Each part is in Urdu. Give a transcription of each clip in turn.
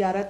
11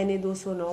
NA 209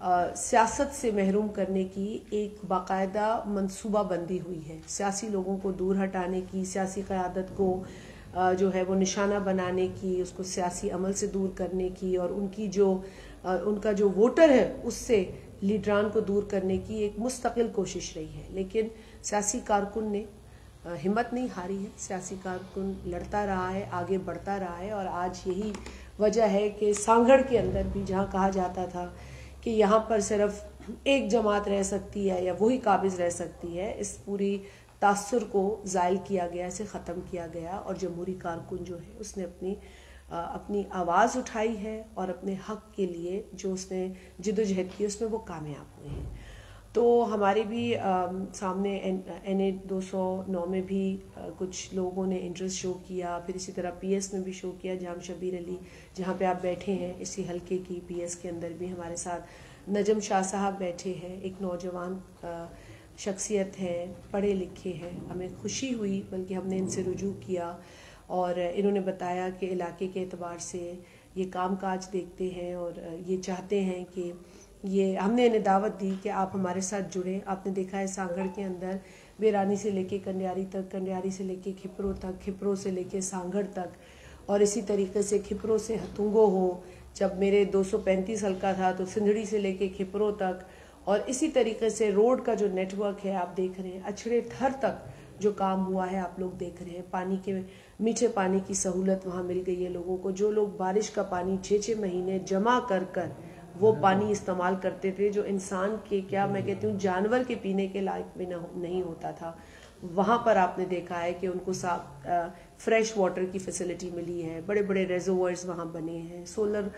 سیاست سے محروم کرنے کی ایک باقاعدہ منصوبہ بندی ہوئی ہے، سیاسی لوگوں کو دور ہٹانے کی، سیاسی قیادت کو جو ہے وہ نشانہ بنانے کی، اس کو سیاسی عمل سے دور کرنے کی، اور ان کا جو ووٹر ہے اس سے لیڈران کو دور کرنے کی ایک مستقل کوشش رہی ہے۔ لیکن سیاسی کارکن نے ہمت نہیں ہاری ہے، سیاسی کارکن لڑتا رہا ہے، آگے بڑھتا رہا ہے، اور آج یہی وجہ ہے کہ سانگھڑ کے اندر بھی جہاں کہا جاتا تھا کہ یہاں پر صرف ایک جماعت رہ سکتی ہے یا وہی قابض رہ سکتی ہے، اس پوری تاثر کو زائل کیا گیا، اسے ختم کیا گیا، اور جمہوری کارکن جو ہے اس نے اپنی آواز اٹھائی ہے اور اپنے حق کے لیے جو اس نے جدوجہد کی اس میں وہ کامیاب ہوئے ہیں۔ تو ہمارے بھی سامنے NA 209 میں بھی کچھ لوگوں نے انٹرسٹ شو کیا، پھر اسی طرح PS میں بھی شو کیا، جہاں شبیر علی جہاں پہ آپ بیٹھے ہیں اسی حلقے کی PS کے اندر بھی ہمارے ساتھ نجم شاہ صاحب بیٹھے ہیں، ایک نوجوان شخصیت ہے، پڑھے لکھے ہیں، ہمیں خوشی ہوئی بلکہ ہم نے ان سے رجوع کیا، اور انہوں نے بتایا کہ علاقے کے اعتبار سے یہ کام کاج دیکھتے ہیں اور یہ چاہتے ہیں کہ ہم نے انہیں دعوت دی کہ آپ ہمارے ساتھ جڑیں۔ آپ نے دیکھا ہے سانگھڑ کے اندر بیرانی سے لے کے کنڈیاری تک، کنڈیاری سے لے کے کھپرو تک، کھپرو سے لے کے سانگھڑ تک، اور اسی طریقے سے کھپرو سے ہتھونگو ہو، جب میرے 235 حلقہ تھا تو سندھڑی سے لے کے کھپرو تک، اور اسی طریقے سے روڈ کا جو نیٹ ورک ہے آپ دیکھ رہے ہیں، اچھڑے تھر تک جو کام ہوا ہے آپ لوگ دیکھ رہے ہیں، میٹھے پانی کی سہولت وہاں مل گئی ہے لوگوں کو، جو لوگ بارش کا پانی 6 مہینے جمع کر وہ پانی استعمال کرتے تھے جو انسان کے کیا میں کہتی ہوں جانور کے پینے کے لائق بھی نہیں ہوتا تھا، وہاں پر آپ نے دیکھا ہے کہ ان کو فریش واٹر کی فیسلٹی ملی ہے، بڑے بڑے ریزروائرز وہاں بنے ہیں، سولر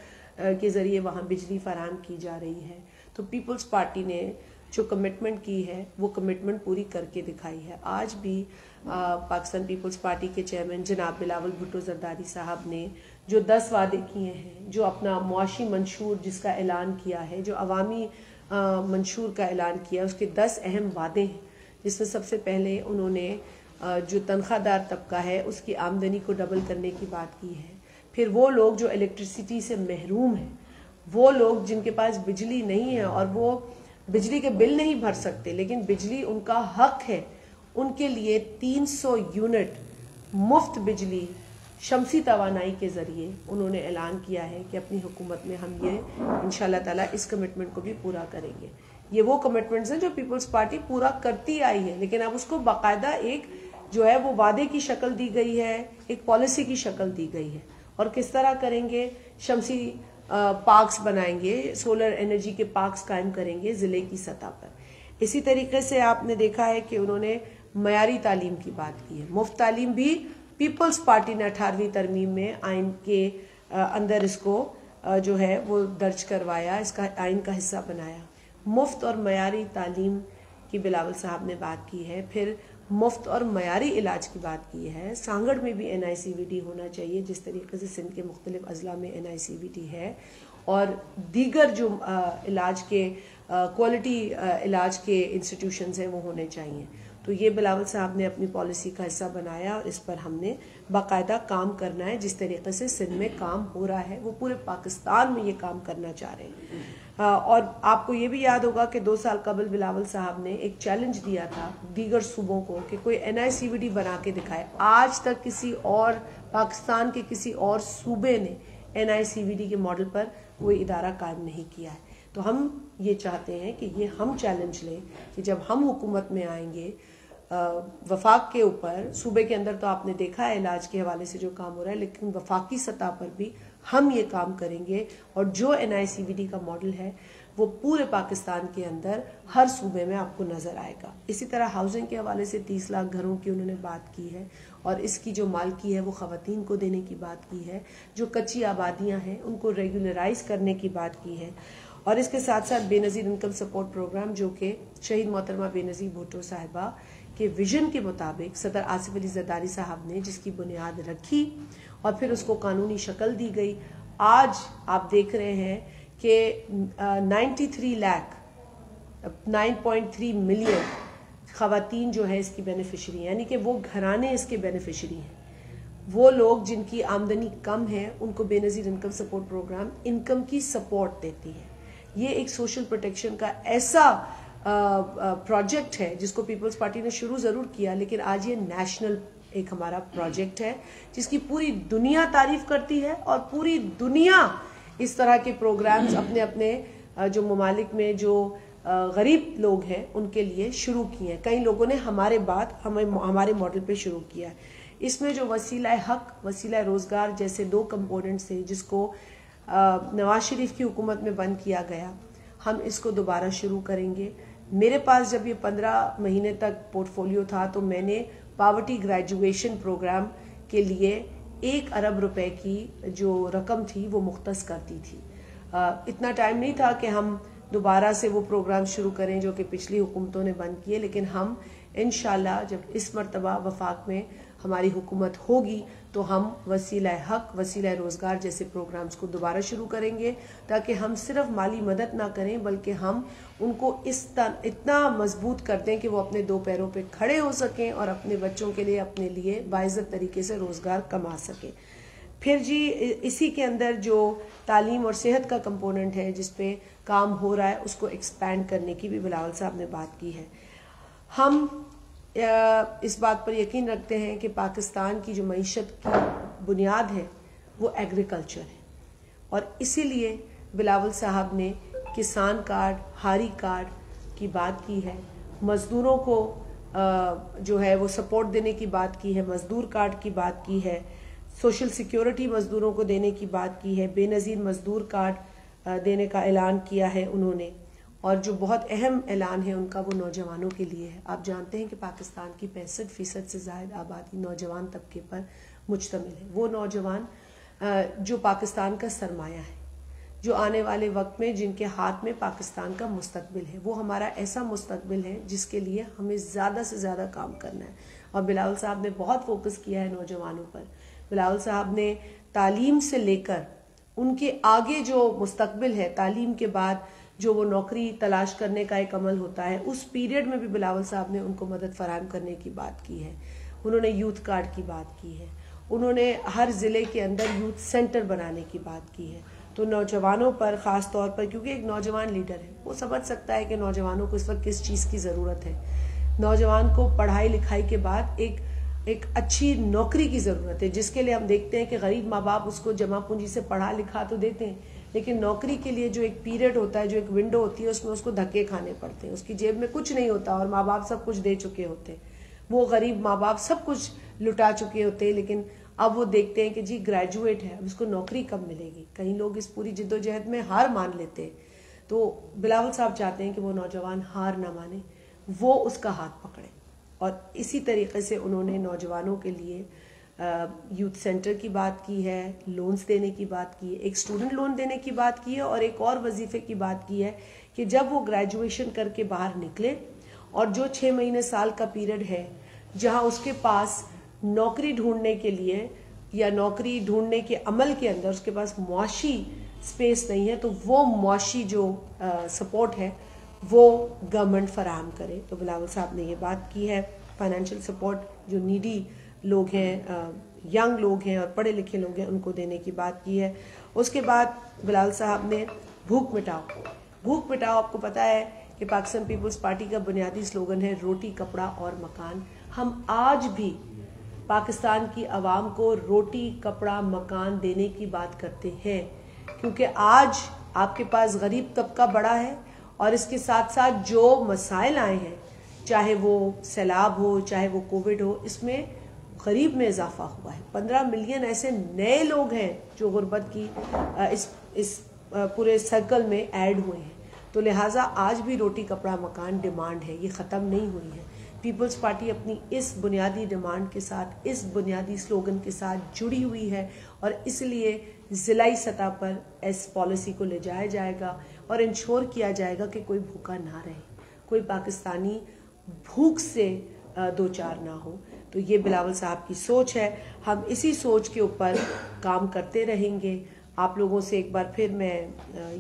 کے ذریعے وہاں بجلی فراہم کی جا رہی ہے۔ تو پیپلز پارٹی نے جو کمٹمنٹ کی ہے وہ کمٹمنٹ پوری کر کے دکھائی ہے۔ آج بھی پاکستان پیپلز پارٹی کے چیئرمین جناب بلاول بھٹو زرداری صاحب نے جو 10 وعدے کیے ہیں، جو اپنا معاشی منشور جس کا اعلان کیا ہے، جو عوامی منشور کا اعلان کیا، اس کے 10 اہم وعدے ہیں، جس میں سب سے پہلے انہوں نے جو تنخواہ دار طبقہ ہے اس کی آمدنی کو ڈبل کرنے کی بات کی ہے۔ پھر وہ لوگ جو الیکٹریسٹی سے محروم ہیں، وہ لوگ جن کے پاس بجلی نہیں ہے اور وہ بجلی کے بل نہیں بھر سکتے لیکن بجلی ان کا حق ہے، ان کے لیے 300 یونٹ مفت بجلی شمسی توانائی کے ذریعے انہوں نے اعلان کیا ہے کہ اپنی حکومت میں ہم یہ انشاءاللہ تعالیٰ اس کمٹمنٹ کو بھی پورا کریں گے۔ یہ وہ کمٹمنٹس ہیں جو پیپلز پارٹی پورا کرتی آئی ہے، لیکن اب اس کو باقاعدہ ایک جو ہے وہ وعدے کی شکل دی گئی ہے، ایک پالیسی کی شکل دی گئی ہے، اور کس طرح کریں گے؟ شمسی پارکس بنائیں گے، سولر انرجی کے پارکس قائم کریں گے ضلع کی سطح پر۔ اسی طریقے سے آپ نے دیکھا ہے کہ انہوں نے معیاری تعلیم کی بات کی ہے، مفت تعلیم بھی پیپلز پارٹی نے 18ویں ترمیم میں آئین کے اندر اس کو جو ہے وہ درج کروایا، اس کا آئین کا حصہ بنایا۔ مفت اور معیاری تعلیم کی بلاول صاحب نے بات کی ہے، پھر مفت اور معیاری علاج کی بات کی ہے۔ سانگھڑ میں بھی NICVT ہونا چاہیے، جس طریقے سے سندھ کے مختلف اضلاع میں NICVT ہے، اور دیگر جو علاج کے کوالٹی علاج کے انسٹیٹیوشنز ہیں وہ ہونے چاہیے۔ تو یہ بلاول صاحب نے اپنی پالیسی کا حصہ بنایا، اور اس پر ہم نے باقاعدہ کام کرنا ہے۔ جس طریقے سے سندھ میں کام ہو رہا ہے وہ پورے پاکستان میں یہ کام کرنا چاہ رہے ہیں۔ اور آپ کو یہ بھی یاد ہوگا کہ 2 سال قبل بلاول صاحب نے ایک چیلنج دیا تھا دیگر صوبوں کو کہ کوئی NICVT بنا کے دکھائے۔ آج تک کسی اور پاکستان کے کسی اور صوبے نے NICVT کے ماڈل پر کوئی ادارہ قائم نہیں کیا ہے۔ تو ہم یہ چاہتے ہیں کہ یہ ہم چیلنج لیں کہ جب ہم حکومت میں آئیں گے وفاق کے اوپر، صوبے کے اندر تو آپ نے دیکھا ہے علاج کے حوالے سے جو کام ہو رہا ہے، لیکن وفاقی سطح پر بھی ہم یہ کام کریں گے، اور جو NICVT کا ماڈل ہے وہ پورے پاکستان کے اندر ہر صوبے میں آپ کو نظر آئے گا۔ اسی طرح ہاؤسنگ کے حوالے سے 30 لاکھ گھروں کی انہوں نے بات کی ہے، اور اس کی جو مالکی ہے وہ خواتین کو دینے کی بات کی ہے، جو کچی آبادیاں ہیں ان کو ریگولرائز کرنے کی بات کی ہے، اور اس کے ساتھ ساتھ بے نظیر انکم سپورٹ پروگرام جو کہ شہید محترمہ بے نظیر بھٹو صاحبہ کے ویژن کے مطابق صدر آصف علی زرداری صاحب نے جس کی بنیاد رکھی اور پھر اس کو قانونی شکل دی گئی۔ آج آپ دیکھ رہے ہیں کہ 93 لاکھ 9.3 ملین خواتین جو ہے اس کی بینیفیشری، یعنی کہ وہ گھرانے اس کے بینیفیشری ہیں۔ وہ لوگ جن کی آمدنی کم ہے ان کو بے نظیر انکم سپورٹ پروگرام انکم کی سپورٹ دیتی ہے، یہ ایک سوشل پروٹیکشن کا ایسا پروجیکٹ ہے جس کو پیپلز پارٹی نے شروع ضرور کیا، لیکن آج یہ نیشنل ایک ہمارا پروجیکٹ ہے جس کی پوری دنیا تعریف کرتی ہے، اور پوری دنیا اس طرح کے پروگرامز اپنے اپنے جو ممالک میں جو غریب لوگ ہیں ان کے لیے شروع کیے ہیں. کئی لوگوں نے ہمارے ہمارے ماڈل پہ شروع کیا ہے. اس میں جو وسیلہ حق، وسیلہ روزگار جیسے دو کمپوننٹس تھے جس کو نواز شریف کی حکومت میں بند کیا گیا، ہم اس کو دوبارہ شروع کریں گے. میرے پاس جب یہ 15 مہینے تک پورٹ فولیو تھا تو میں نے پاورٹی گریجویشن پروگرام کے لیے 1 ارب روپے کی جو رقم تھی وہ مختص کر دی تھی. اتنا ٹائم نہیں تھا کہ ہم دوبارہ سے وہ پروگرام شروع کریں جو کہ پچھلی حکومتوں نے بند کیے، لیکن ہم انشاءاللہ جب اس مرتبہ وفاق میں ہماری حکومت ہوگی تو ہم وسیلہ حق، وسیلہ روزگار جیسے پروگرامز کو دوبارہ شروع کریں گے، تاکہ ہم صرف مالی مدد نہ کریں بلکہ ہم ان کو اتنا مضبوط کر دیں کہ وہ اپنے 2 پیروں پہ کھڑے ہو سکیں اور اپنے بچوں کے لیے، اپنے لیے باعزت طریقے سے روزگار کما سکیں. پھر جی اسی کے اندر جو تعلیم اور صحت کا کمپوننٹ ہے جس پہ کام ہو رہا ہے اس کو ایکسپینڈ کرنے کی بھی بلاول صاحب نے بات کی ہے. ہم اس بات پر یقین رکھتے ہیں کہ پاکستان کی جو معیشت کی بنیاد ہے وہ ایگریکلچر ہے، اور اسی لیے بلاول صاحب نے کسان کارڈ، ہاری کارڈ کی بات کی ہے، مزدوروں کو جو ہے وہ سپورٹ دینے کی بات کی ہے، مزدور کارڈ کی بات کی ہے، سوشل سیکیورٹی مزدوروں کو دینے کی بات کی ہے، بے نظیر مزدور کارڈ دینے کا اعلان کیا ہے انہوں نے. اور جو بہت اہم اعلان ہے ان کا وہ نوجوانوں کے لیے ہے. آپ جانتے ہیں کہ پاکستان کی 65% سے زائد آبادی نوجوان طبقے پر مشتمل ہے. وہ نوجوان جو پاکستان کا سرمایہ ہے، جو آنے والے وقت میں جن کے ہاتھ میں پاکستان کا مستقبل ہے، وہ ہمارا ایسا مستقبل ہے جس کے لیے ہمیں زیادہ سے زیادہ کام کرنا ہے. اور بلاول صاحب نے بہت فوکس کیا ہے نوجوانوں پر. بلاول صاحب نے تعلیم سے لے کر ان کے آگے جو مستقبل ہے، تعلیم کے بعد جو وہ نوکری تلاش کرنے کا ایک عمل ہوتا ہے، اس پیریڈ میں بھی بلاول صاحب نے ان کو مدد فراہم کرنے کی بات کی ہے. انہوں نے یوتھ کارڈ کی بات کی ہے، انہوں نے ہر ضلع کے اندر یوتھ سینٹر بنانے کی بات کی ہے. تو نوجوانوں پر خاص طور پر، کیونکہ ایک نوجوان لیڈر ہے، وہ سمجھ سکتا ہے کہ نوجوانوں کو اس وقت کس چیز کی ضرورت ہے. نوجوان کو پڑھائی لکھائی کے بعد ایک اچھی نوکری کی ضرورت ہے، جس کے لیے ہم دیکھتے ہیں کہ غریب ماں باپ اس کو جمع پونجی سے پڑھا لکھا تو دیتے ہیں، لیکن نوکری کے لیے جو ایک پیریڈ ہوتا ہے، جو ایک ونڈو ہوتی ہے، اس میں اس کو دھکے کھانے پڑتے ہیں. اس کی جیب میں کچھ نہیں ہوتا اور ماں باپ سب کچھ دے چکے ہوتے ہیں. وہ غریب ماں باپ سب کچھ لٹا چکے ہوتے ہیں، لیکن اب وہ دیکھتے ہیں کہ جی گریجویٹ ہے، اب اس کو نوکری کب ملے گی. کئی لوگ اس پوری جدوجہد میں ہار مان لیتے ہیں. تو بلاول صاحب چاہتے ہیں کہ وہ نوجوان ہار نہ مانے، وہ اس کا ہاتھ پکڑے. اور اسی طریقے سے انہوں نے نوجوانوں کے لیے یوتھ سینٹر کی بات کی ہے، لونز دینے کی بات کی ہے، ایک اسٹوڈنٹ لون دینے کی بات کی ہے، اور ایک اور وظیفے کی بات کی ہے کہ جب وہ گریجویشن کر کے باہر نکلے اور جو 6 مہینے سال کا پیریڈ ہے جہاں اس کے پاس نوکری ڈھونڈنے کے لیے یا نوکری ڈھونڈنے کے عمل کے اندر اس کے پاس معاشی سپیس نہیں ہے، تو وہ معاشی جو سپورٹ ہے وہ گورنمنٹ فراہم کرے. تو بلاول صاحب نے یہ بات کی ہے. فائنینشیل سپورٹ جو نیڈی لوگ ہیں، ینگ لوگ ہیں اور پڑھے لکھے لوگ ہیں، ان کو دینے کی بات کی ہے. اس کے بعد بلاول صاحب نے بھوک مٹاؤ. آپ کو پتا ہے کہ پاکستان پیپلز پارٹی کا بنیادی سلوگن ہے روٹی، کپڑا اور مکان. ہم آج بھی پاکستان کی عوام کو روٹی، کپڑا، مکان دینے کی بات کرتے ہیں، کیونکہ آج آپ کے پاس غریب طبقہ بڑا ہے، اور اس کے ساتھ ساتھ جو مسائل آئے ہیں، چاہے وہ سیلاب ہو، چاہے وہ کووڈ ہو، اس میں غریب میں اضافہ ہوا ہے. 15 ملین ایسے نئے لوگ ہیں جو غربت کی اس پورے سرکل میں ایڈ ہوئے ہیں. تو لہٰذا آج بھی روٹی، کپڑا، مکان ڈیمانڈ ہے، یہ ختم نہیں ہوئی ہے. پیپلز پارٹی اپنی اس بنیادی ڈیمانڈ کے ساتھ، اس بنیادی سلوگن کے ساتھ جڑی ہوئی ہے، اور اس لیے ضلعی سطح پر اس پالیسی کو لے جایا جائے گا اور انشور کیا جائے گا کہ کوئی بھوکا نہ رہے، کوئی پاکستانی بھوک سے دوچار نہ ہو. تو یہ بلاول صاحب کی سوچ ہے. ہم اسی سوچ کے اوپر کام کرتے رہیں گے. آپ لوگوں سے ایک بار پھر میں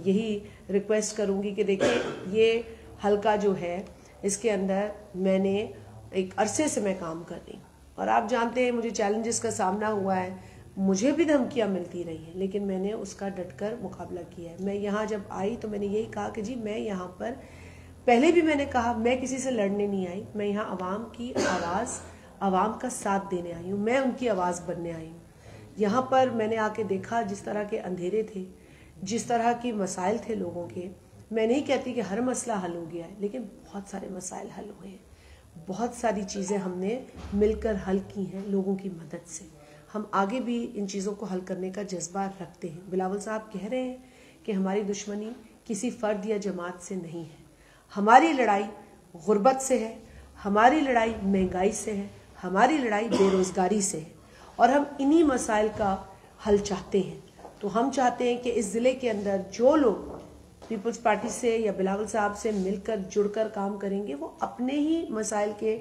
یہی ریکویسٹ کروں گی کہ دیکھیں، یہ حلقہ جو ہے اس کے اندر میں نے ایک عرصے سے میں کام کر رہی ہوں، اور آپ جانتے ہیں مجھے چیلنجز کا سامنا ہوا ہے. مجھے بھی دھمکیاں ملتی رہی ہیں لیکن میں نے اس کا ڈٹ کر مقابلہ کیا ہے. میں یہاں جب آئی تو میں نے یہی کہا کہ جی میں یہاں پر پہلے بھی میں نے کہا میں کسی سے لڑنے نہیں آئی, میں یہاں عوام کی آواز, عوام کا ساتھ دینے آئی ہوں, میں ان کی آواز بننے آئی ہوں. یہاں پر میں نے آ کے دیکھا جس طرح کے اندھیرے تھے, جس طرح کی مسائل تھے لوگوں کے. میں نہیں کہتی کہ ہر مسئلہ حل ہو گیا ہے لیکن بہت سارے مسائل حل ہوئے ہیں, بہت ساری چیزیں ہم نے مل کر حل کی ہیں لوگوں کی مدد سے. ہم آگے بھی ان چیزوں کو حل کرنے کا جذبہ رکھتے ہیں. بلاول صاحب کہہ رہے ہیں کہ ہماری دشمنی کسی فرد یا جماعت سے نہیں ہے, ہماری لڑائی غربت سے ہے, ہماری لڑائی مہنگائی سے ہے, ہماری لڑائی بے روزگاری سے ہے اور ہم انہی مسائل کا حل چاہتے ہیں. تو ہم چاہتے ہیں کہ اس ضلع کے اندر جو لوگ پیپلز پارٹی سے یا بلاول صاحب سے مل کر جڑ کر کام کریں گے وہ اپنے ہی مسائل کے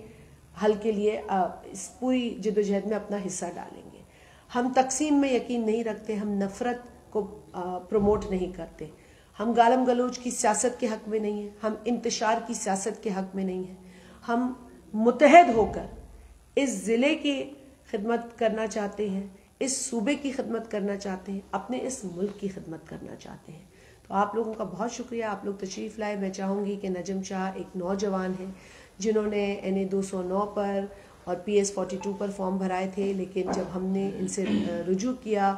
حل کے لیے اس پوری جدوجہد میں اپنا حصہ ڈالیں گے. ہم تقسیم میں یقین نہیں رکھتے, ہم نفرت کو پروموٹ نہیں کرتے, ہم گالم گلوچ کی سیاست کے حق میں نہیں ہیں, ہم انتشار کی سیاست کے حق میں نہیں ہیں. ہم متحد ہو کر اس ضلع کی خدمت کرنا چاہتے ہیں, اس صوبے کی خدمت کرنا چاہتے ہیں, اپنے اس ملک کی خدمت کرنا چاہتے ہیں. تو آپ لوگوں کا بہت شکریہ, آپ لوگ تشریف لائے. میں چاہوں گی کہ نجم شاہ ایک نوجوان ہیں جنہوں نے NA 209 پر اور PS 42 پر فارم بھرائے تھے, لیکن جب ہم نے ان سے رجوع کیا,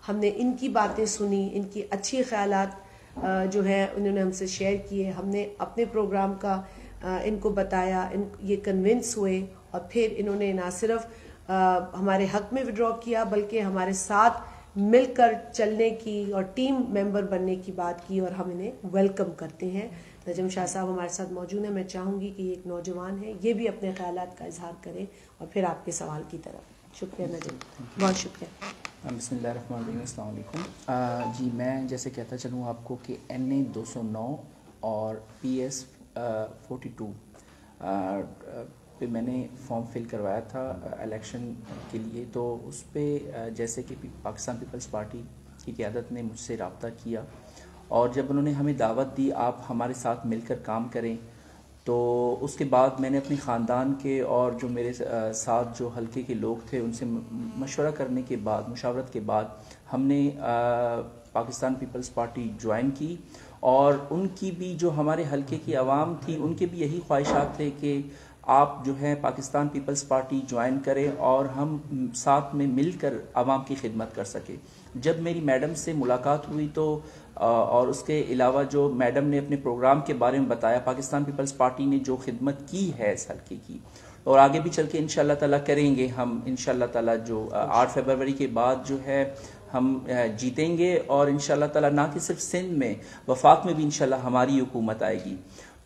ہم نے ان کی باتیں سنی, ان کی اچھی خیالات جو ہیں انہوں نے ہم سے شیئر کیے, ہم نے اپنے پروگرام کا ان کو بتایا, یہ کنونس ہوئے اور پھر انہوں نے نہ صرف ہمارے حق میں وڈرا کیا بلکہ ہمارے ساتھ مل کر چلنے کی اور ٹیم ممبر بننے کی بات کی, اور ہم انہیں ویلکم کرتے ہیں. نجم شاہ صاحب ہمارے ساتھ موجود ہیں. میں چاہوں گی کہ یہ ایک نوجوان ہے, یہ بھی اپنے خیالات کا اظہار کریں اور پھر آپ کے سوال کی طرف. شکریہ نجم, بہت شکریہ. بسم اللہ الرحمن الرحیم. السلام علیکم. جی میں جیسے کہتا چلوں آپ کو کہ NA 209 اور PS 42 پہ میں نے فارم فل کروایا تھا الیکشن کے لیے. تو اس پہ جیسے کہ پاکستان پیپلز پارٹی کی قیادت نے مجھ سے رابطہ کیا اور جب انہوں نے ہمیں دعوت دی آپ ہمارے ساتھ مل کر کام کریں, تو اس کے بعد میں نے اپنے خاندان کے اور جو میرے ساتھ جو حلقے کے لوگ تھے ان سے مشورہ کرنے کے بعد, مشاورت کے بعد ہم نے پاکستان پیپلز پارٹی جوائن کی. اور ان کی بھی جو ہمارے حلقے کی عوام تھی ان کے بھی یہی خواہشات تھے کہ آپ جو ہے پاکستان پیپلز پارٹی جوائن کریں اور ہم ساتھ میں مل کر عوام کی خدمت کر سکیں. جب میری میڈم سے ملاقات ہوئی تو اور اس کے علاوہ جو میڈم نے اپنے پروگرام کے بارے میں بتایا, پاکستان پیپلز پارٹی نے جو خدمت کی ہے اس حلقے کی اور آگے بھی چل کے انشاءاللہ تعالیٰ کریں گے ہم, انشاءاللہ تعالیٰ جو 8 فروری کے بعد جو ہے ہم جیتیں گے اور انشاءاللہ تعالیٰ نہ کہ صرف سندھ میں, وفاق میں بھی انشاءاللہ ہماری حکومت آئے گی.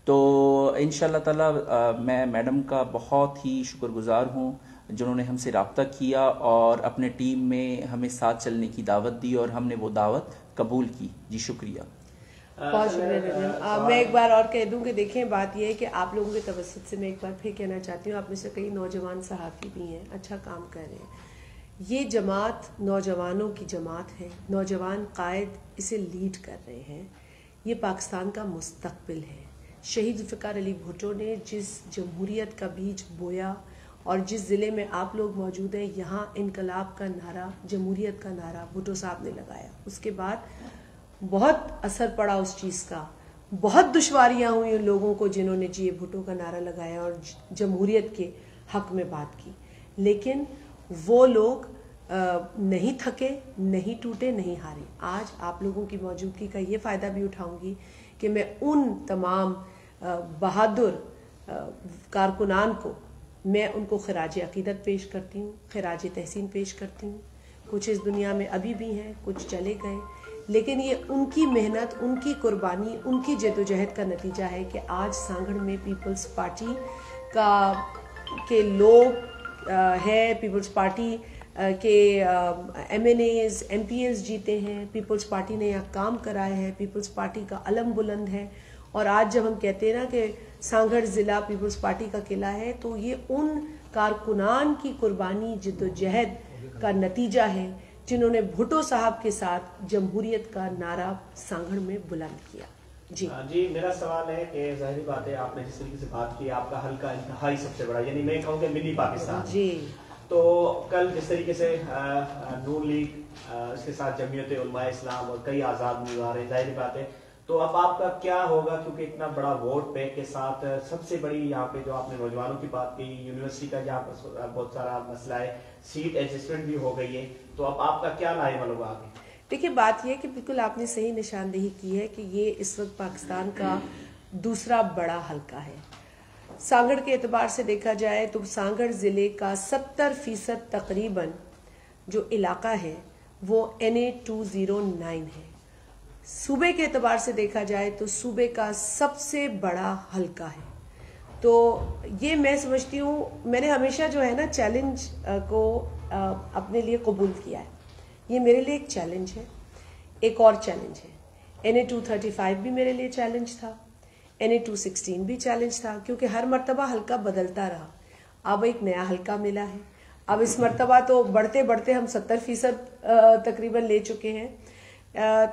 تو انشاءاللہ تعالیٰ میں میڈم کا بہت ہی شکر گزار ہوں جنہوں نے ہم سے رابطہ کیا اور اپنے ٹیم میں ہمیں ساتھ چلنے کی دعوت دی اور ہم نے وہ دعوت قبول کی. جی شکریہ. بہت شکریہ. میں ایک بار اور کہہ دوں کہ دیکھیں بات یہ ہے کہ آپ لوگوں کے توسط سے میں ایک بار پھر کہنا چاہتی ہوں, آپ میں سے کئی نوجوان صحافی بھی ہیں, اچھا کام کر رہے ہیں. یہ جماعت نوجوانوں کی جماعت ہے, نوجوان قائد اسے لیڈ کر رہے ہیں. یہ پاکستان کا مستقبل ہے. شہید ذوالفقار علی بھٹو نے جس جمہوریت کا بیج بویا اور جس ضلع میں آپ لوگ موجود ہیں یہاں انقلاب کا نعرہ, جمہوریت کا نعرہ بھٹو صاحب نے لگایا. اس کے بعد بہت اثر پڑا اس چیز کا, بہت دشواریاں ہوئی ان لوگوں کو جنہوں نے جی بھٹو کا نعرہ لگایا اور جمہوریت کے حق میں بات کی, لیکن وہ لوگ نہیں تھکے, نہیں ٹوٹے, نہیں ہارے. آج آپ لوگوں کی موجودگی کا یہ فائدہ بھی اٹھاؤں گی کہ میں ان تمام بہادر کارکنان کو میں ان کو خراج عقیدت پیش کرتی ہوں, خراج تحسین پیش کرتی ہوں. کچھ اس دنیا میں ابھی بھی ہیں, کچھ چلے گئے, لیکن یہ ان کی محنت, ان کی قربانی, ان کی جدوجہد کا نتیجہ ہے کہ آج سانگھڑ میں پیپلز پارٹی کے لوگ ہے, پیپلز پارٹی کے MNAs MPs جیتے ہیں, پیپلز پارٹی نے یہاں کام کرائے ہیں, پیپلز پارٹی کا علم بلند ہے. اور آج جب ہم کہتے ہیں نا کہ سانگھڑ ضلع پیپلز پارٹی کا قلعہ ہے, تو یہ ان کارکنان کی قربانی, جدوجہد کا نتیجہ ہے جنہوں نے بھٹو صاحب کے ساتھ جمہوریت کا نعرہ سانگھڑ میں بلند کیا. جی میرا سوال ہے کہ ظاہری بات ہے آپ نے جس طریقے سے بات کی, آپ کا حلقہ انتہائی سب سے بڑا, یعنی میں کہوں کہ ملی پاکستان. جی تو کل جس طریقے سے نون لیگ اس کے ساتھ جمعیت علماء اسلام اور کئی آزاد امیدوار ہیں، ظاہر بات ہے، تو اب آپ کا کیا ہوگا؟ کیونکہ اتنا بڑا ووٹ بینک کے ساتھ سب سے بڑی یہاں پہ جو آپ نے نوجوانوں کی بات کی، یونیورسٹی کا جہاں پر بہت سارا مسئلہ ہے، سیٹ ایڈجسٹمنٹ بھی ہو گئی ہے، تو اب آپ کا کیا لائے عمل ہوگا آگے؟ دیکھیے بات یہ کہ بالکل آپ نے صحیح نشاندہی کی ہے کہ یہ اس وقت پاکستان کا دوسرا بڑا حلقہ ہے. سانگڑ کے اعتبار سے دیکھا جائے تو سانگڑ ضلع کا 70% تقریباً جو علاقہ ہے وہ NA209 ہے. صوبے کے اعتبار سے دیکھا جائے تو صوبے کا سب سے بڑا حلقہ ہے. تو یہ میں سمجھتی ہوں، میں نے ہمیشہ جو ہے نا چیلنج کو اپنے لیے قبول کیا ہے. یہ میرے لیے ایک چیلنج ہے. ایک اور چیلنج ہے، NA235 بھی میرے لیے چیلنج تھا، NA216 بھی چیلنج تھا، کیونکہ ہر مرتبہ حلقہ بدلتا رہا. اب ایک نیا حلقہ ملا ہے. اب اس مرتبہ تو بڑھتے بڑھتے ہم 70% تقریباً لے چکے ہیں.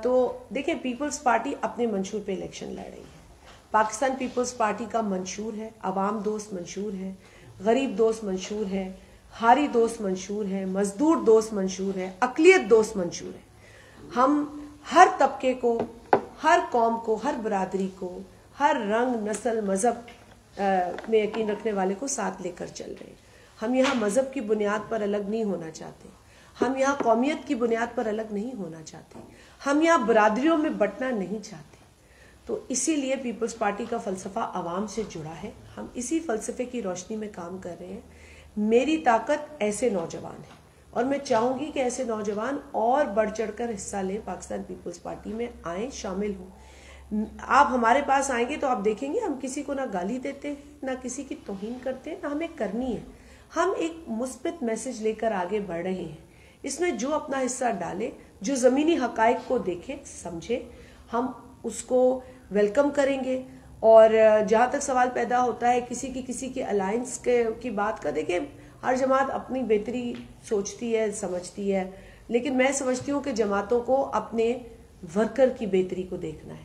تو دیکھیں، پیپلز پارٹی اپنے منشور پہ الیکشن لڑ رہی ہے. پاکستان پیپلز پارٹی کا منشور ہے، عوام دوست منشور ہے، غریب دوست منشور ہے، ہاری دوست منشور ہے، مزدور دوست منشور ہے، اقلیت دوست منشور ہے. ہم ہر طبقے کو، ہر قوم کو، ہر برادری کو، ہر رنگ، نسل، مذہب میں یقین رکھنے والے کو ساتھ لے کر چل رہے ہیں. ہم یہاں مذہب کی بنیاد پر الگ نہیں ہونا چاہتے، ہم یہاں قومیت کی بنیاد پر الگ نہیں ہونا چاہتے، ہم یہاں برادریوں میں بٹنا نہیں چاہتے. تو اسی لیے پیپلز پارٹی کا فلسفہ عوام سے جڑا ہے. ہم اسی فلسفے کی روشنی میں کام کر رہے ہیں. میری طاقت ایسے نوجوان ہیں، اور میں چاہوں گی کہ ایسے نوجوان اور بڑھ چڑھ کر حصہ لیں، پاکستان پیپلز پارٹی میں آئیں، شامل ہوں. آپ ہمارے پاس آئیں گے تو آپ دیکھیں گے ہم کسی کو نہ گالی دیتے ہیں، نہ کسی کی توہین کرتے ہیں، نہ ہمیں کرنی ہے. ہم ایک مثبت میسج لے کر آگے بڑھ رہے ہیں. اس میں جو اپنا حصہ ڈالے، جو زمینی حقائق کو دیکھے، سمجھے، ہم اس کو ویلکم کریں گے. اور جہاں تک سوال پیدا ہوتا ہے کسی کی الائنس کی بات کا، دیکھیں ہر جماعت اپنی بہتری سوچتی ہے، سمجھتی ہے، لیکن میں سمجھتی ہوں کہ جماعتوں کو اپنے ورکر کی بہتری کو دیکھنا ہے،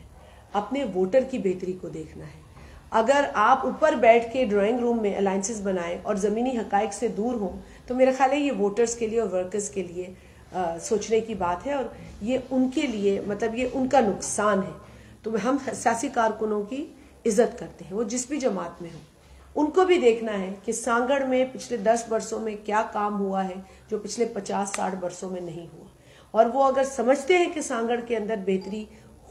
اپنے ووٹر کی بہتری کو دیکھنا ہے. اگر آپ اوپر بیٹھ کے ڈرائنگ روم میں الائنسز بنائیں اور زمینی حقائق سے دور ہوں تو میرا خیال ہے یہ ووٹرز کے لیے اور ورکرز کے لیے سوچنے کی بات ہے، اور یہ ان کے لیے مطلب یہ ان کا نقصان ہے. تو ہم سیاسی کارکنوں کی عزت کرتے ہیں، وہ جس بھی جماعت میں ہوں. ان کو بھی دیکھنا ہے کہ سانگڑ میں پچھلے 10 برسوں میں کیا کام ہوا ہے جو پچھلے 50-60 برسوں میں نہیں ہوا. اور وہ اگر سمجھتے ہیں کہ سانگڑ کے اندر بہتری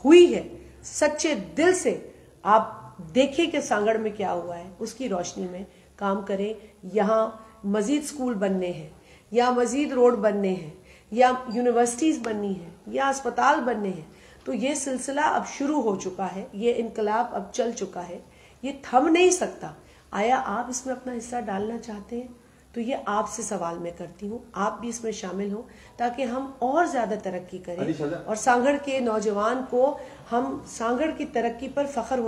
ہوئی ہے، سچے دل سے آپ دیکھیں کہ سانگڑ میں کیا ہوا ہے، اس کی روشنی میں کام کریں. یہاں مزید سکول بننے ہیں، یا مزید روڈ بننے ہیں، یا یونیورسٹیز بننی ہیں، یا اسپتال بننے ہیں. تو یہ سلسلہ اب شروع ہو چکا ہے، یہ انقلاب اب چل چکا ہے، یہ تھم نہیں سکتا. آیا آپ اس میں اپنا حصہ ڈالنا چاہتے ہیں؟ تو یہ آپ سے سوال میں کرتی ہوں، آپ بھی اس میں شامل ہوں تاکہ ہم اور زیادہ ترقی کریں اور سانگڑ کے نوجوان کو ہم سانگڑ کی ترقی پر فخر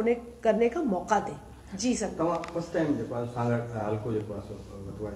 کرنے کا موقع دیں. جی سر. تمام فرسٹ ٹائم جو سانگڑ حلقو جو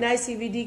NICVD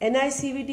NICVD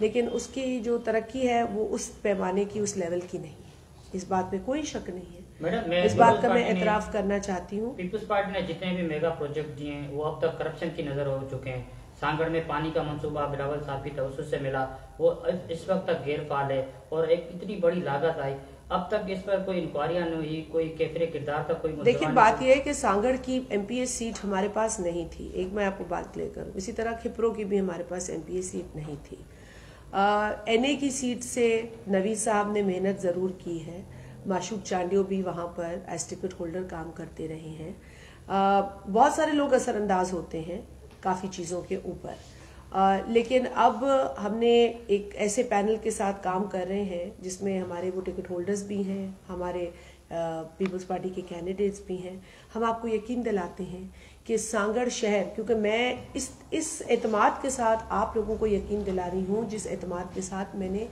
لیکن اس کی جو ترقی ہے وہ اس پیمانے کی، اس لیول کی نہیں ہے، اس بات میں کوئی شک نہیں ہے. میڈم اس بات کا میں اعتراف کرنا چاہتی ہوں. پیپلز پارٹی نے جتنے بھی میگا پروجیکٹ دیے ہیں وہ اب تک کرپشن کی نظر ہو چکے ہیں. سانگڑ میں پانی کا منصوبہ بلاول صاحب کی توسط سے ملا، وہ اس وقت تک غیر فعال ہے اور ایک اتنی بڑی لاگت آئی، اب تک اس پر کوئی انکوائریاں نہیں ہوئی، کوئی کیفر کردار کا کوئی. دیکھیں بات یہ ہے کہ سانگڑ کی ایم پی ایس سیٹ ہمارے پاس نہیں تھی، ایک میں آپ کو بات کلیئر کروں. اسی طرح کھپرو کی بھی ہمارے پاس ایم پی ایس سیٹ نہیں تھی. این اے کی سیٹ سے نوید صاحب نے محنت ضرور کی ہے، معشوق چانڈیو بھی وہاں پر ایز ٹکٹ ہولڈر کام کرتے رہے ہیں. بہت سارے لوگ اثر انداز ہوتے ہیں کافی چیزوں کے اوپر، لیکن اب ہم نے ایک ایسے پینل کے ساتھ کام کر رہے ہیں جس میں ہمارے وہ ٹکٹ ہولڈرز بھی ہیں، ہمارے پیپلز پارٹی کے کینڈیڈیٹس بھی ہیں. ہم آپ کو یقین دلاتے ہیں کہ سانگڑ شہر، کیونکہ میں اس اعتماد کے ساتھ آپ لوگوں کو یقین دلا رہی ہوں جس اعتماد کے ساتھ میں نے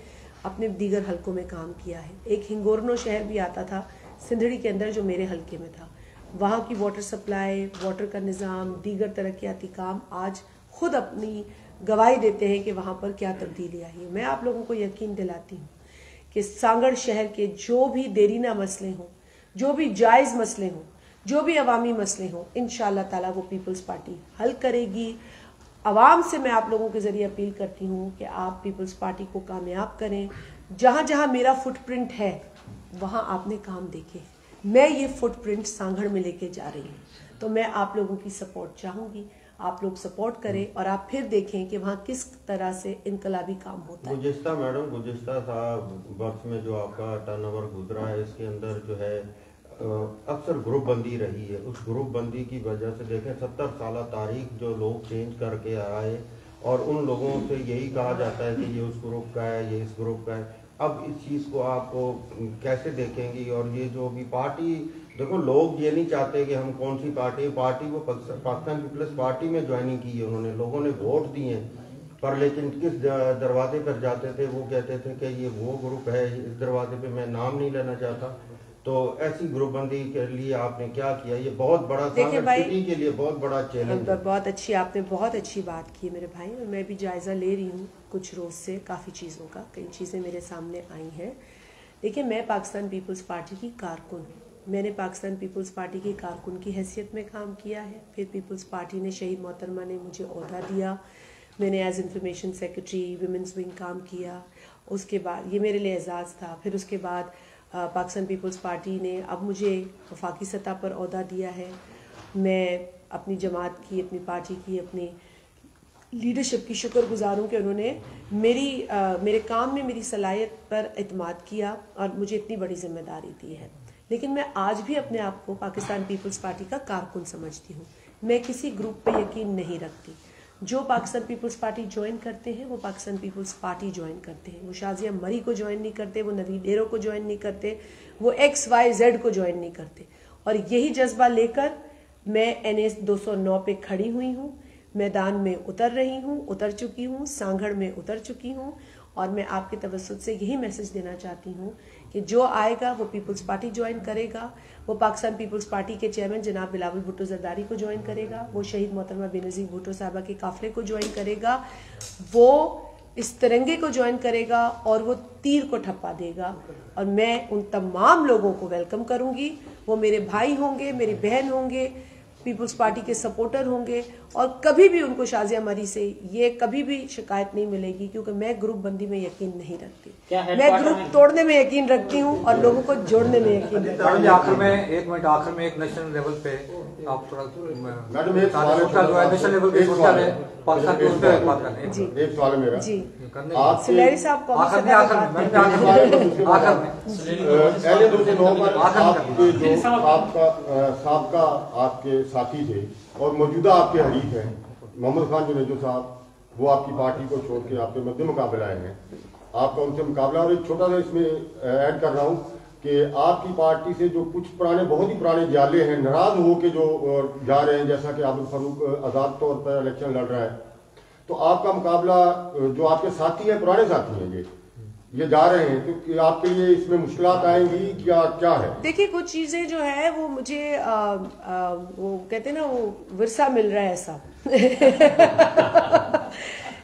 اپنے دیگر حلقوں میں کام کیا ہے. ایک ہنگورنو شہر بھی آتا تھا سندھڑی کے اندر جو میرے حلقے میں تھا، وہاں کی واٹر سپلائی، واٹر کا نظام، دیگر ترقیاتی کام آج خود اپنی گواہی دیتے ہیں کہ وہاں پر کیا تبدیلی آئی ہے. میں آپ لوگوں کو یقین دلاتی ہوں کہ سانگڑ شہر کے جو بھی دیرینہ مسئلے ہوں، جو بھی جائز مسئلے ہوں، جو بھی عوامی مسئلے ہوں، انشاءاللہ تعالیٰ وہ پیپلز پارٹی حل کرے گی. عوام سے میں آپ لوگوں کے ذریعے اپیل کرتی ہوں کہ آپ پیپلز پارٹی کو کامیاب کریں. جہاں جہاں میرا فٹ پرنٹ ہے وہاں آپ نے کام دیکھے، میں یہ فٹ پرنٹ سانگڑ میں لے کے جا رہی ہوں، تو میں آپ لوگوں کی سپورٹ چاہوں گی. آپ لوگ سپورٹ کریں اور آپ پھر دیکھیں کہ وہاں کس طرح سے انقلابی کام ہوتا ہے. گزشتہ برس میں جو آپ کا ٹرن اوور گزرا ہے، اس کے اندر جو ہے اکثر گروپ بندی رہی ہے. اس گروپ بندی کی وجہ سے دیکھیں 70 سالہ تاریخ جو لوگ چینج کر کے آئے اور ان لوگوں سے یہی کہا جاتا ہے کہ یہ اس گروپ کا ہے، یہ اس گروپ کا ہے. اب اس چیز کو آپ کیسے دیکھیں گی؟ اور یہ جو بھی پارٹی، دیکھو لوگ یہ نہیں چاہتے کہ ہم کون سی پارٹی وہ پاکستان پیپلز پارٹی میں جوائننگ کی ہے انہوں نے، لوگوں نے ووٹ دیے ہیں، پر لیکن کس دروازے پر جاتے تھے وہ کہتے تھے کہ یہ وہ گروپ ہے، اس دروازے پہ میں نام نہیں لینا چاہتا. تو ایسی گروپ بندی کے لیے آپ نے کیا کیا؟ یہ بہت بڑا سٹی کے لیے بہت بڑا چیلنج ہے. بہت اچھی، آپ نے بہت اچھی بات کی میرے بھائی، اور میں بھی جائزہ لے رہی ہوں کچھ روز سے کافی چیزوں کا، کئی چیزیں میرے سامنے آئی ہیں. دیکھیں میں پاکستان پیپلز پارٹی کی کارکن ہوں، میں نے پاکستان پیپلز پارٹی کی کارکن کی حیثیت میں کام کیا ہے. پھر پیپلز پارٹی نے شہید محترمہ نے مجھے عہدہ دیا، میں نے as information secretary women's wing کام کیا. اس کے بعد یہ میرے لیے اعزاز تھا. پھر اس کے بعد پاکستان پیپلز پارٹی نے اب مجھے وفاقی سطح پر عہدہ دیا ہے. میں اپنی جماعت کی، اپنی پارٹی کی، اپنی لیڈرشپ کی شکر گزار ہوں کہ انہوں نے میرے کام میں میری صلاحیت پر اعتماد کیا اور مجھے اتنی بڑی ذمہ داری دی ہے. لیکن میں آج بھی اپنے آپ کو پاکستان پیپلز پارٹی کا کارکن سمجھتی ہوں. میں کسی گروپ پہ یقین نہیں رکھتی. جو پاکستان پیپلز پارٹی جوائن کرتے ہیں وہ پاکستان پیپلز پارٹی جوائن کرتے ہیں. وہ شازیہ مری کو جوائن نہیں کرتے، وہ نوید ڈیرو کو جوائن نہیں کرتے، وہ XYZ کو جوائن نہیں کرتے. اور یہی جذبہ لے کر میں NA 209 پہ کھڑی ہوئی ہوں، میدان میں اتر رہی ہوں، اتر چکی ہوں، سانگھڑ میں اتر چکی ہوں. اور میں آپ کے توسط سے یہی میسج دینا چاہتی ہوں کہ جو آئے گا وہ پیپلز پارٹی جوائن کرے گا، وہ پاکستان پیپلز پارٹی کے چیئرمین جناب بلاول بھٹو زرداری کو جوائن کرے گا، وہ شہید محترمہ بے نظیر بھٹو صاحبہ کے قافلے کو جوائن کرے گا، وہ اس ترنگے کو جوائن کرے گا اور وہ تیر کو ٹھپا دے گا. اور میں ان تمام لوگوں کو ویلکم کروں گی. وہ میرے بھائی ہوں گے، میری بہن ہوں گے، پیپلز پارٹی کے سپورٹر ہوں گے، اور کبھی بھی ان کو شازیہ مری سے یہ کبھی بھی شکایت نہیں ملے گی، کیونکہ میں گروپ بندی میں یقین نہیں رکھتی. میں گروپ توڑنے میں یقین رکھتی ہوں اور لوگوں کو جوڑنے میں یقین رکھتی ہوں. آخر میں ایک منٹ، آخر میں ایک نیشنل لیول پہ آپ تھوڑا نیشنل لیول پہ پاکستان کی بات کر رہے ہیں. ایک سوال ہے میرا، جی سلیری صاحب کو اہل 209 پر آپ کے جو سابقہ آپ کے ساتھی تھے اور موجودہ آپ کے حریف ہیں محمد خان جنیجو صاحب، وہ آپ کی پارٹی کو چھوڑ کے آپ کے مد مقابلہ آئے ہیں. آپ کا ان سے مقابلہ، اور ایک چھوٹا سا اس میں ایڈ کر رہا ہوں کہ آپ کی پارٹی سے جو کچھ بہت ہی پرانے جالے ہیں ناراض ہو کے جو جا رہے ہیں، جیسا کہ عابد فاروق آزاد طور پر الیکشن لڑ رہا ہے، تو آپ کا مقابلہ جو آپ کے ساتھی ہیں، پرانے ساتھی ہیں، یہ جا رہے ہیں، تو آپ کے لیے اس میں مشکلات آئیں گی کیا ہے؟ دیکھیے کچھ چیزیں جو ہے وہ مجھے وہ کہتے ہیں نا وہ ورثہ مل رہا ہے ایسا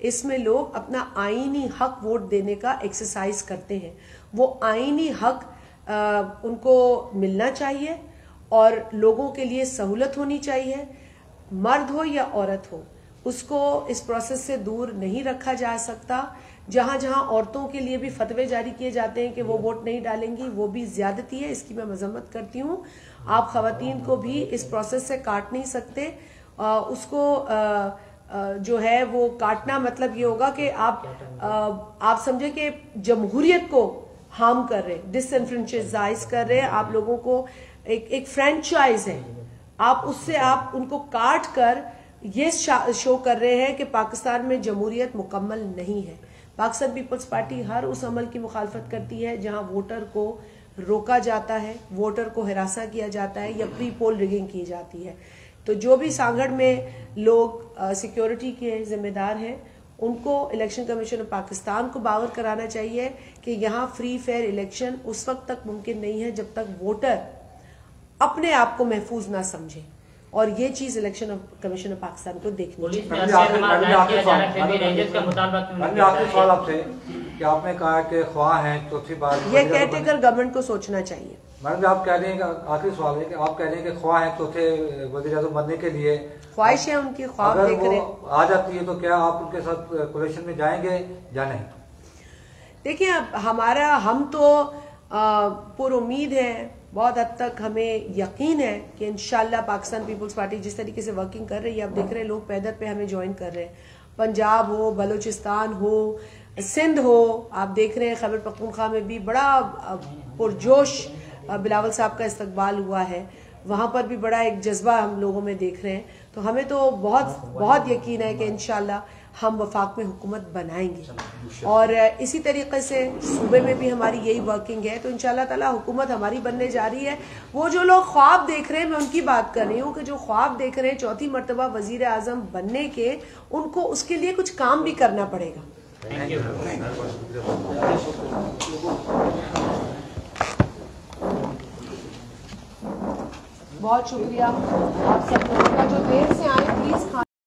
اس میں لوگ اپنا آئینی حق ووٹ دینے کا ایکسرسائز کرتے ہیں. وہ آئینی حق ان کو ملنا چاہیے اور لوگوں کے لیے سہولت ہونی چاہیے. مرد ہو یا عورت ہو, اس کو اس پروسیس سے دور نہیں رکھا جا سکتا. جہاں جہاں عورتوں کے لیے بھی فتوے جاری کیے جاتے ہیں کہ وہ ووٹ نہیں ڈالیں گی, وہ بھی زیادتی ہے, اس کی میں مذمت کرتی ہوں. آپ خواتین کو بھی اس پروسیس سے کاٹ نہیں سکتے. اس کو جو ہے وہ کاٹنا مطلب یہ ہوگا کہ آپ سمجھے کہ جمہوریت کو ہارم کر رہے, ڈس انفرینچائز کر رہے. آپ لوگوں کو ایک فرینچائز ہے, آپ اس سے آپ ان کو کاٹ کر یہ شو کر رہے ہیں کہ پاکستان میں جمہوریت مکمل نہیں ہے. پاکستان پیپلز پارٹی ہر اس عمل کی مخالفت کرتی ہے جہاں ووٹر کو روکا جاتا ہے, ووٹر کو ہراساں کیا جاتا ہے یا پری پول ریگنگ کی جاتی ہے. تو جو بھی سانگڑ میں لوگ سیکیورٹی کے ذمہ دار ہیں, ان کو الیکشن کمیشن آف پاکستان کو باور کرانا چاہیے کہ یہاں فری فیئر الیکشن اس وقت تک ممکن نہیں ہے جب تک ووٹر اپنے آپ کو محفوظ نہ سمجھے, اور یہ چیز الیکشن کمیشن آف پاکستان کو دیکھنی چاہیے. آخری سوال آپ سے کہ آپ نے کہا کہ خواہ ہیں چوتھی بار, یہ کہتے کر گورنمنٹ کو سوچنا چاہیے. میڈم آپ کہہ رہے ہیں کہ آخری سوال ہے کہ آپ کہہ رہے ہیں کہ خواہ ہیں چوتھے وزیر اعظم بننے کے لیے, خواہش ہے ان کی, خواب دیکھ رہے ہیں. اگر وہ آ جاتی ہے تو کیا آپ ان کے ساتھ کولیشن میں جائیں گے یا نہیں؟ دیکھیں ہم تو پر امید ہیں, بہت حد تک ہمیں یقین ہے کہ انشاءاللہ پاکستان پیپلز پارٹی جس طریقے سے ورکنگ کر رہی ہے, آپ دیکھ رہے ہیں لوگ پیدل پہ ہمیں جوائن کر رہے ہیں. پنجاب ہو, بلوچستان ہو, سندھ ہو, آپ دیکھ رہے ہیں خیبر پختونخوا میں بھی بڑا پرجوش بلاول صاحب کا استقبال ہوا ہے, وہاں پر بھی بڑا ایک جذبہ ہم لوگوں میں دیکھ رہے ہیں. تو ہمیں تو بہت یقین ہے کہ انشاءاللہ ہم وفاق میں حکومت بنائیں گے, اور اسی طریقے سے صوبے میں بھی ہماری یہی ورکنگ ہے. تو انشاءاللہ تعالی حکومت ہماری بننے جا رہی ہے. وہ جو لوگ خواب دیکھ رہے ہیں, میں ان کی بات کر رہی ہوں کہ جو خواب دیکھ رہے ہیں چوتھی مرتبہ وزیر اعظم بننے کے, ان کو اس کے لیے کچھ کام بھی کرنا پڑے گا. بہت شکریہ آپ سب